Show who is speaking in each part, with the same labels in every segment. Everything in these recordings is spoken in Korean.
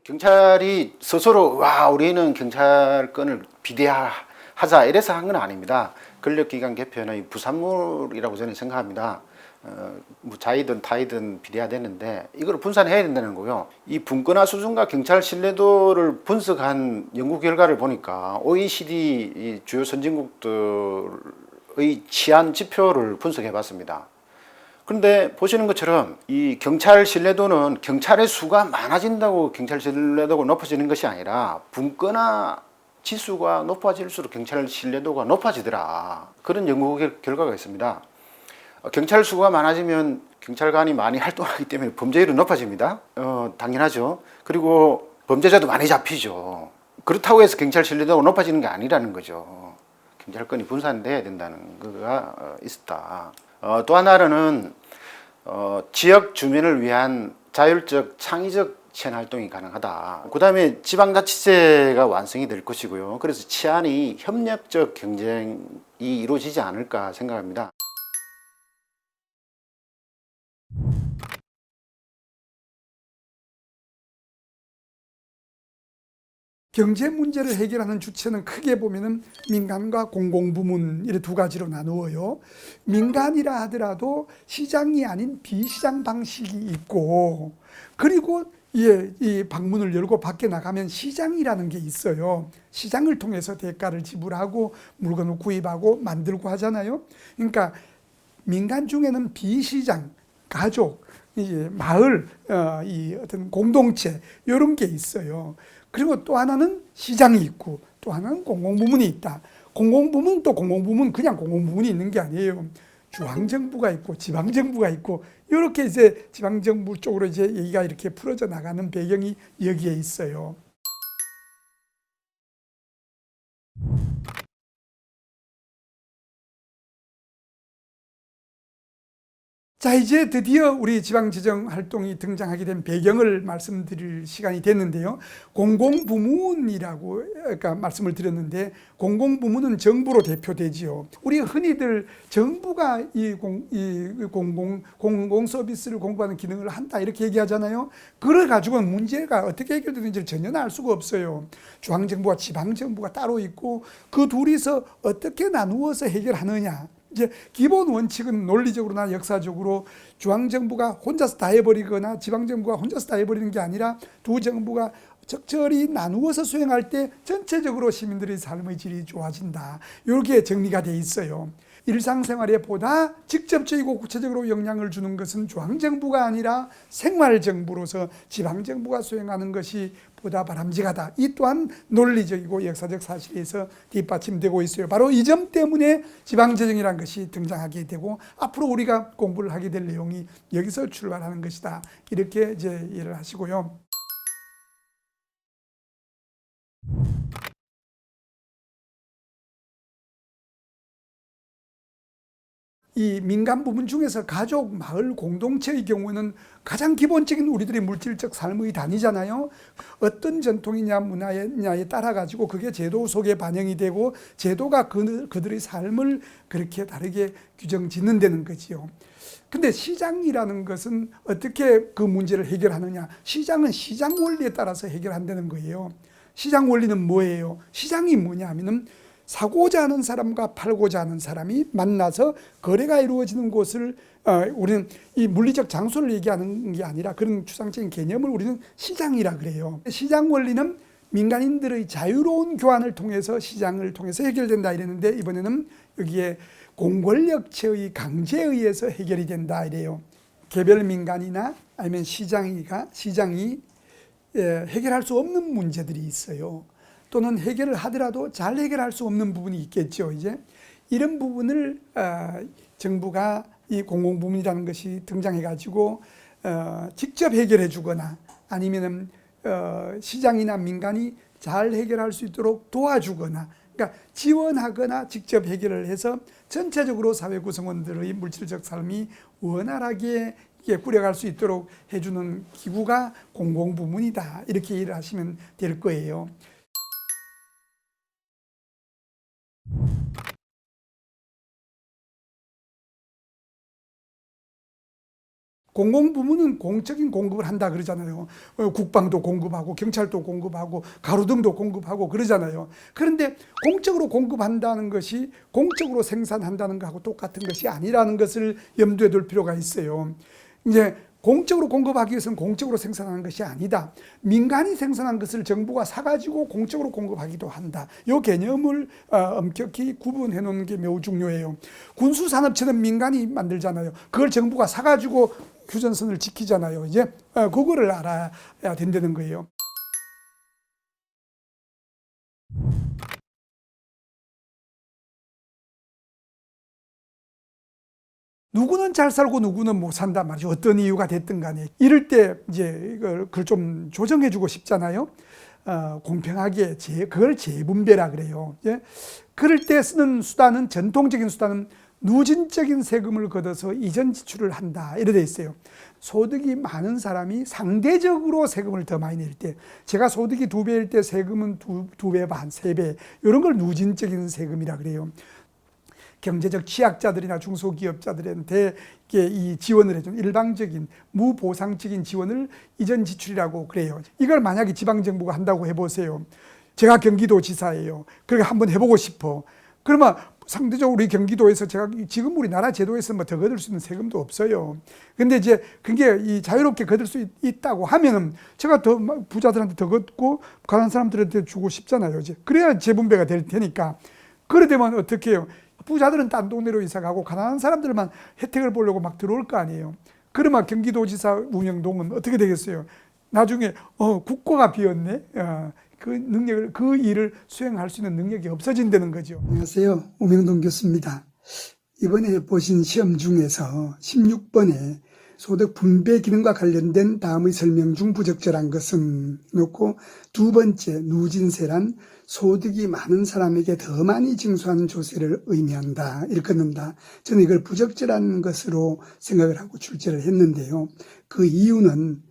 Speaker 1: 경찰이 스스로 우리는 경찰권을 비대하자 이래서 한 건 아닙니다. 권력기관 개편의 부산물이라고 저는 생각합니다. 뭐 자이든 타이든 비대화되는데 이걸 분산해야 된다는 거고요. 이 분권화 수준과 경찰 신뢰도를 분석한 연구 결과를 보니까 OECD 주요 선진국들의 치안 지표를 분석해 봤습니다. 그런데 보시는 것처럼 이 경찰 신뢰도는 경찰의 수가 많아진다고 경찰 신뢰도가 높아지는 것이 아니라 분권화 지수가 높아질수록 경찰 신뢰도가 높아지더라. 그런 연구 결과가 있습니다. 경찰 수가 많아지면 경찰관이 많이 활동하기 때문에 범죄율은 높아집니다. 당연하죠. 그리고 범죄자도 많이 잡히죠. 그렇다고 해서 경찰 신뢰도가 높아지는 게 아니라는 거죠. 경찰권이 분산돼야 된다는 거가 있었다. 또 하나는 지역 주민을 위한 자율적 창의적 치안 활동이 가능하다. 그 다음에 지방자치제가 완성이 될 것이고요. 그래서 치안이 협력적 경쟁이 이루어지지 않을까 생각합니다.
Speaker 2: 경제 문제를 해결하는 주체는 크게 보면은 민간과 공공부문 이렇게 두 가지로 나누어요. 민간이라 하더라도 시장이 아닌 비시장 방식이 있고, 그리고 이 방문을 열고 밖에 나가면 시장이라는 게 있어요. 시장을 통해서 대가를 지불하고 물건을 구입하고 만들고 하잖아요. 그러니까 민간 중에는 비시장, 가족, 마을, 이 어떤 공동체 이런 게 있어요. 그리고 또 하나는 시장이 있고 또 하나는 공공부문이 있다. 공공부문 또 공공부문 그냥 공공부문이 있는 게 아니에요. 중앙정부가 있고 지방정부가 있고 이렇게 이제 지방정부 쪽으로 이제 얘기가 이렇게 풀어져 나가는 배경이 여기에 있어요. 자, 이제 드디어 우리 지방재정활동이 등장하게 된 배경을 말씀드릴 시간이 됐는데요. 공공부문이라고 아까 말씀을 드렸는데, 공공부문은 정부로 대표되지요. 우리 흔히들 정부가 이 공공 서비스를 공부하는 기능을 한다 이렇게 얘기하잖아요. 그래 가지고는 문제가 어떻게 해결되는지를 전혀 알 수가 없어요. 중앙정부와 지방정부가 따로 있고 그 둘이서 어떻게 나누어서 해결하느냐. 이제 기본 원칙은 논리적으로나 역사적으로 중앙정부가 혼자서 다 해버리거나 지방정부가 혼자서 다 해버리는 게 아니라 두 정부가 적절히 나누어서 수행할 때 전체적으로 시민들의 삶의 질이 좋아진다. 이렇게 정리가 돼 있어요. 일상생활에 보다 직접적이고 구체적으로 영향을 주는 것은 중앙정부가 아니라 생활정부로서 지방정부가 수행하는 것이 보다 바람직하다. 이 또한 논리적이고 역사적 사실에서 뒷받침되고 있어요. 바로 이 점 때문에 지방재정이라는 것이 등장하게 되고 앞으로 우리가 공부를 하게 될 내용이 여기서 출발하는 것이다. 이렇게 이제 이해를 하시고요. 이 민간 부분 중에서 가족, 마을, 공동체의 경우는 가장 기본적인 우리들의 물질적 삶의 단위잖아요. 어떤 전통이냐 문화냐에 따라 가지고 그게 제도 속에 반영이 되고 제도가 그들의 삶을 그렇게 다르게 규정 짓는다는 거지요. 근데 시장이라는 것은 어떻게 그 문제를 해결하느냐? 시장은 시장 원리에 따라서 해결한다는 거예요. 시장 원리는 뭐예요? 시장이 뭐냐 하면은 사고자 하는 사람과 팔고자 하는 사람이 만나서 거래가 이루어지는 곳을 우리는 이 물리적 장소를 얘기하는 게 아니라 그런 추상적인 개념을 우리는 시장이라 그래요. 시장 원리는 민간인들의 자유로운 교환을 통해서 시장을 통해서 해결된다 이랬는데 이번에는 여기에 공권력체의 강제에 의해서 해결이 된다 이래요. 개별 민간이나 아니면 시장이 해결할 수 없는 문제들이 있어요. 또는 해결을 하더라도 잘 해결할 수 없는 부분이 있겠죠. 이제 이런 부분을 정부가 이 공공부문이라는 것이 등장해가지고 직접 해결해 주거나 아니면은 시장이나 민간이 잘 해결할 수 있도록 도와주거나, 그러니까 지원하거나 직접 해결을 해서 전체적으로 사회 구성원들의 물질적 삶이 원활하게 꾸려갈 수 있도록 해주는 기구가 공공부문이다. 이렇게 이해를 하시면 될 거예요. 공공부문은 공적인 공급을 한다 그러잖아요. 국방도 공급하고 경찰도 공급하고 가로등도 공급하고 그러잖아요. 그런데 공적으로 공급한다는 것이 공적으로 생산한다는 것하고 똑같은 것이 아니라는 것을 염두에 둘 필요가 있어요. 이제 공적으로 공급하기 위해서는 공적으로 생산하는 것이 아니다. 민간이 생산한 것을 정부가 사가지고 공적으로 공급하기도 한다. 이 개념을 엄격히 구분해 놓는 게 매우 중요해요. 군수산업체는 민간이 만들잖아요. 그걸 정부가 사가지고 휴전선을 지키잖아요. 이제 그거를 알아야 된다는 거예요. 누구는 잘 살고 누구는 못 산단 말이죠. 어떤 이유가 됐든 간에. 이럴 때 이제 그걸 좀 조정해 주고 싶잖아요. 공평하게 그걸 재분배라 그래요. 예? 그럴 때 쓰는 수단은 전통적인 수단은 누진적인 세금을 걷어서 이전 지출을 한다. 이래 돼 있어요. 소득이 많은 사람이 상대적으로 세금을 더 많이 낼 때, 제가 소득이 2배일 때 세금은 2배 반, 3배, 이런 걸 누진적인 세금이라 그래요. 경제적 취약자들이나 중소기업자들한테 이 지원을 해준 일방적인 무보상적인 지원을 이전 지출이라고 그래요. 이걸 만약에 지방정부가 한다고 해보세요. 제가 경기도지사예요. 그렇게 한번 해보고 싶어. 그러면 상대적으로 우리 경기도에서 제가 지금 우리나라 제도에서 뭐 더 거둘 수 있는 세금도 없어요. 근데 이제 그게 이 자유롭게 거둘 수 있다고 하면은 제가 더 부자들한테 더 걷고 가난한 사람들한테 주고 싶잖아요. 이제 그래야 재분배가 되니까. 그래 되면 어떻게 해요? 부자들은 딴 동네로 이사 가고 가난한 사람들만 혜택을 보려고 막 들어올 거 아니에요. 그러면 경기도지사 운영동은 어떻게 되겠어요? 나중에 국고가 비었네. 그 능력을, 그 일을 수행할 수 있는 능력이 없어진다는 거죠.
Speaker 3: 안녕하세요. 우명동 교수입니다. 이번에 보신 시험 중에서 16번에 소득 분배 기능과 관련된 다음의 설명 중 부적절한 것은 놓고 두 번째 누진세란 소득이 많은 사람에게 더 많이 징수하는 조세를 의미한다. 일컫는다. 저는 이걸 부적절한 것으로 생각을 하고 출제를 했는데요. 그 이유는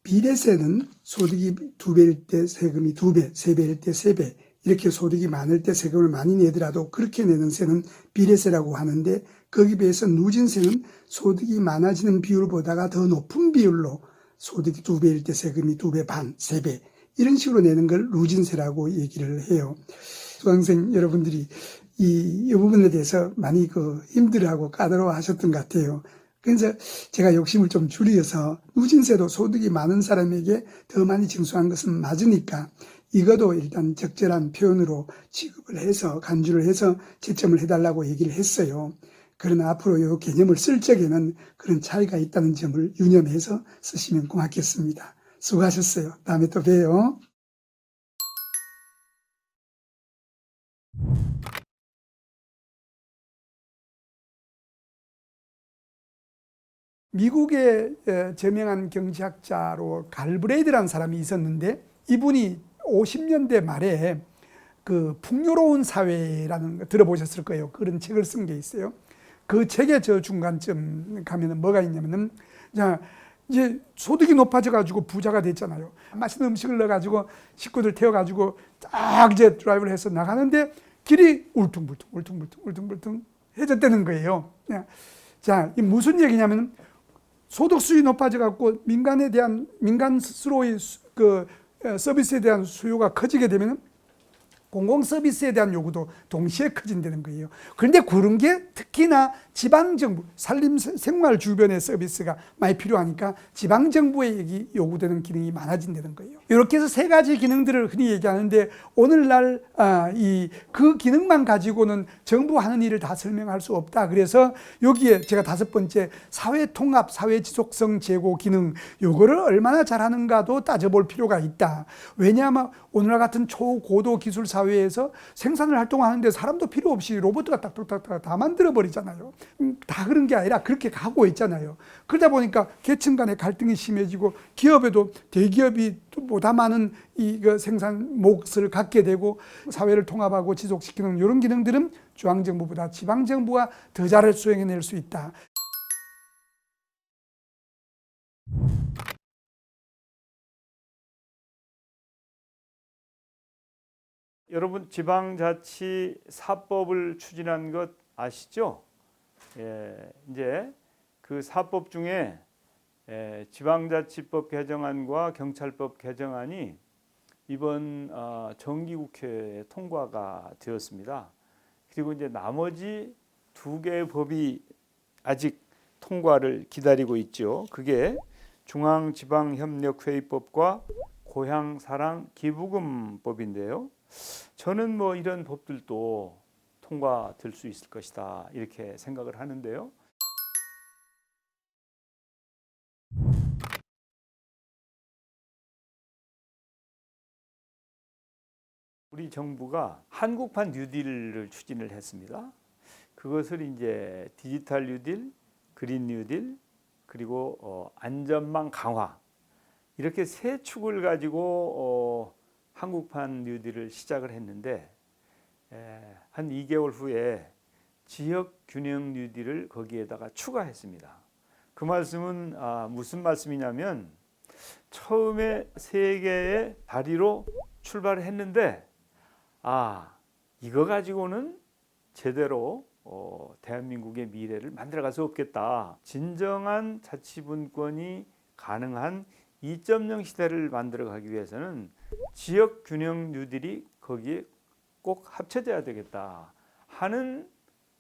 Speaker 3: 비례세는 소득이 2배일 때 세금이 2배, 3배일 때 3배, 이렇게 소득이 많을 때 세금을 많이 내더라도 그렇게 내는 세는 비례세라고 하는데, 거기에 비해서 누진세는 소득이 많아지는 비율보다가 더 높은 비율로 소득이 2배일 때 세금이 2배 반, 3배 이런 식으로 내는 걸 누진세라고 얘기를 해요. 수강생 여러분들이 이 부분에 대해서 많이 힘들어하고 까다로워하셨던 것 같아요. 그래서 제가 욕심을 좀 줄여서 누진세도 소득이 많은 사람에게 더 많이 징수한 것은 맞으니까 이것도 일단 적절한 표현으로 취급을 해서 간주를 해서 채점을 해달라고 얘기를 했어요. 그러나 앞으로 이 개념을 쓸 적에는 그런 차이가 있다는 점을 유념해서 쓰시면 고맙겠습니다. 수고하셨어요. 다음에 또 봬요.
Speaker 2: 미국의 저명한 경제학자로 갈브레이드라는 사람이 있었는데, 이분이 50년대 말에 그 풍요로운 사회라는 거 들어보셨을 거예요. 그런 책을 쓴 게 있어요. 그 책의 저 중간쯤 가면은 뭐가 있냐면은, 자, 이제 소득이 높아져가지고 부자가 됐잖아요. 맛있는 음식을 넣어가지고 식구들 태워가지고 딱 이제 드라이브를 해서 나가는데 길이 울퉁불퉁 해졌다는 거예요. 자, 이 무슨 얘기냐면, 소득 수준이 높아져갖고 민간 스스로의 서비스에 대한 수요가 커지게 되면 공공 서비스에 대한 요구도 동시에 커진다는 거예요. 그런데 그런 게 특히나 지방정부, 생활 주변의 서비스가 많이 필요하니까 지방정부에 요구되는 기능이 많아진다는 거예요. 이렇게 해서 3가지 기능들을 흔히 얘기하는데, 오늘날 그 기능만 가지고는 정부 하는 일을 다 설명할 수 없다. 그래서 여기에 제가 5번째 사회통합, 사회지속성 제고 기능, 요거를 얼마나 잘하는가도 따져볼 필요가 있다. 왜냐하면 오늘날 같은 초고도 기술 사회에서 생산을 활동하는데 사람도 필요 없이 로봇가 딱딱딱 다 만들어버리잖아요. 다 그런 게 아니라 그렇게 가고 있잖아요. 그러다 보니까 계층 간의 갈등이 심해지고, 기업에도 대기업이 보다 많은 생산 몫을 갖게 되고, 사회를 통합하고 지속시키는 이런 기능들은 중앙정부보다 지방정부가 더 잘 수행해낼 수 있다.
Speaker 4: 여러분 지방자치 4법을 추진한 것 아시죠? 예, 이제 그 4법 중에 지방자치법 개정안과 경찰법 개정안이 이번 정기국회에 통과가 되었습니다. 그리고 이제 나머지 2개의 법이 아직 통과를 기다리고 있죠. 그게 중앙지방협력회의법과 고향사랑기부금법인데요. 저는 뭐 이런 법들도 통과될 수 있을 것이다 이렇게 생각을 하는데요. 우리 정부가 한국판 뉴딜을 추진을 했습니다. 그것을 이제 디지털 뉴딜, 그린 뉴딜, 그리고 안전망 강화 이렇게 3축을 가지고 한국판 뉴딜을 시작을 했는데 한 2개월 후에 지역균형 뉴딜을 거기에다가 추가했습니다. 그 말씀은 무슨 말씀이냐면 처음에 3개의 다리로 출발을 했는데 이거 가지고는 제대로 대한민국의 미래를 만들어갈 수 없겠다. 진정한 자치분권이 가능한 2.0 시대를 만들어가기 위해서는 지역균형 뉴딜이 거기에 꼭 합쳐져야 되겠다 하는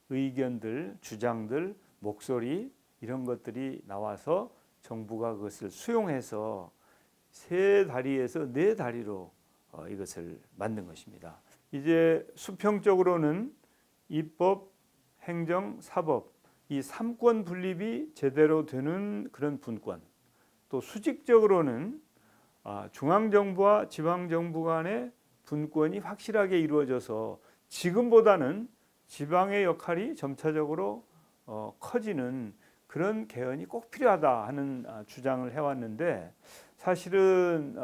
Speaker 4: 의견들, 주장들, 목소리 이런 것들이 나와서 정부가 그것을 수용해서 3다리에서 4다리로 이것을 만든 것입니다. 이제 수평적으로는 입법, 행정, 사법 이 3권 분립이 제대로 되는 그런 분권, 또 수직적으로는 중앙정부와 지방정부 간의 분권이 확실하게 이루어져서 지금보다는 지방의 역할이 점차적으로 커지는 그런 개헌이 꼭 필요하다 하는 주장을 해왔는데 사실은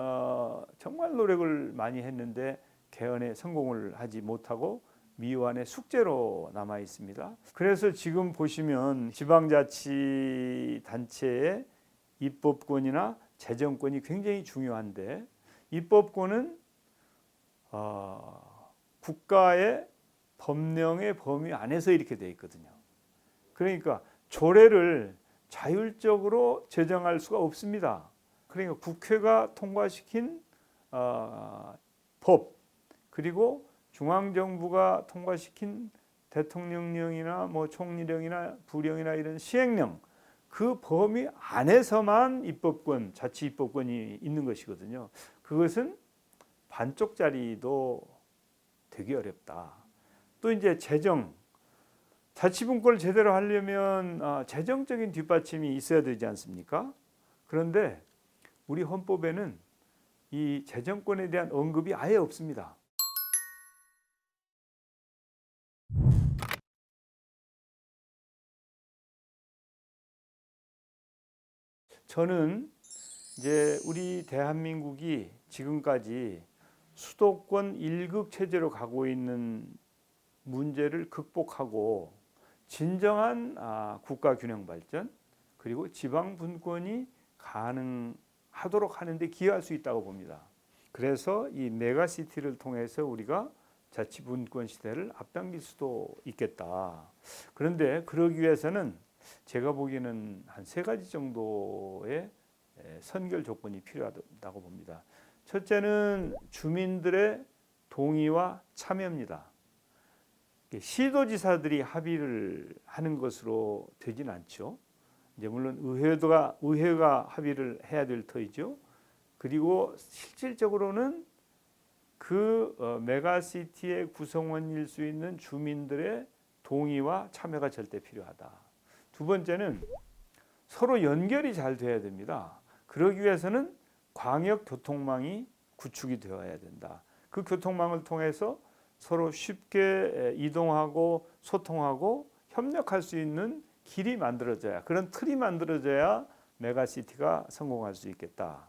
Speaker 4: 정말 노력을 많이 했는데 개헌에 성공을 하지 못하고 미완의 숙제로 남아 있습니다. 그래서 지금 보시면 지방자치단체의 입법권이나 재정권이 굉장히 중요한데 입법권은 국가의 법령의 범위 안에서 이렇게 되어 있거든요. 그러니까 조례를 자율적으로 제정할 수가 없습니다. 그러니까 국회가 통과시킨 법 그리고 중앙정부가 통과시킨 대통령령이나 뭐 총리령이나 부령이나 이런 시행령 그 범위 안에서만 입법권, 자치 입법권이 있는 것이거든요. 그것은 반쪽짜리도 되기 어렵다. 또 이제 재정, 자치분권을 제대로 하려면 재정적인 뒷받침이 있어야 되지 않습니까? 그런데 우리 헌법에는 이 재정권에 대한 언급이 아예 없습니다. 저는 이제 우리 대한민국이 지금까지 수도권 1급 체제로 가고 있는 문제를 극복하고 진정한 국가 균형 발전 그리고 지방 분권이 가능하도록 하는데 기여할 수 있다고 봅니다. 그래서 이 메가시티를 통해서 우리가 자치분권 시대를 앞당길 수도 있겠다. 그런데 그러기 위해서는 제가 보기에는 한 3가지 정도의 선결 조건이 필요하다고 봅니다. 첫째는 주민들의 동의와 참여입니다. 시도지사들이 합의를 하는 것으로 되진 않죠. 이제 물론 의회가 합의를 해야 될 터이죠. 그리고 실질적으로는 그 메가시티의 구성원일 수 있는 주민들의 동의와 참여가 절대 필요하다. 두 번째는 서로 연결이 잘 돼야 됩니다. 그러기 위해서는 광역교통망이 구축이 되어야 된다. 그 교통망을 통해서 서로 쉽게 이동하고 소통하고 협력할 수 있는 길이 만들어져야, 그런 틀이 만들어져야 메가시티가 성공할 수 있겠다.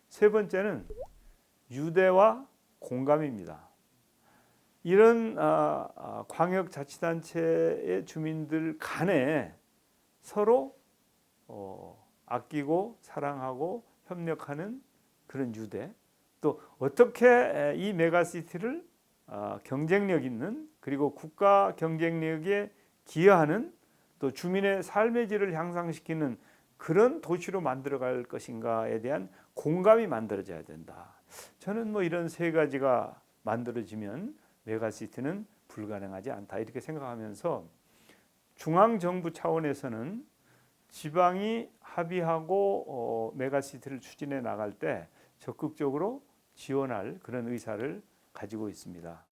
Speaker 4: 세 번째는 유대와 공감입니다. 이런 광역자치단체의 주민들 간에 서로 아끼고 사랑하고 협력하는 그런 유대, 또 어떻게 이 메가시티를 경쟁력 있는, 그리고 국가 경쟁력에 기여하는, 또 주민의 삶의 질을 향상시키는 그런 도시로 만들어갈 것인가에 대한 공감이 만들어져야 된다. 저는 뭐 이런 세 가지가 만들어지면 메가시티는 불가능하지 않다 이렇게 생각하면서, 중앙정부 차원에서는 지방이 합의하고 메가시티를 추진해 나갈 때 적극적으로 지원할 그런 의사를 가지고 있습니다.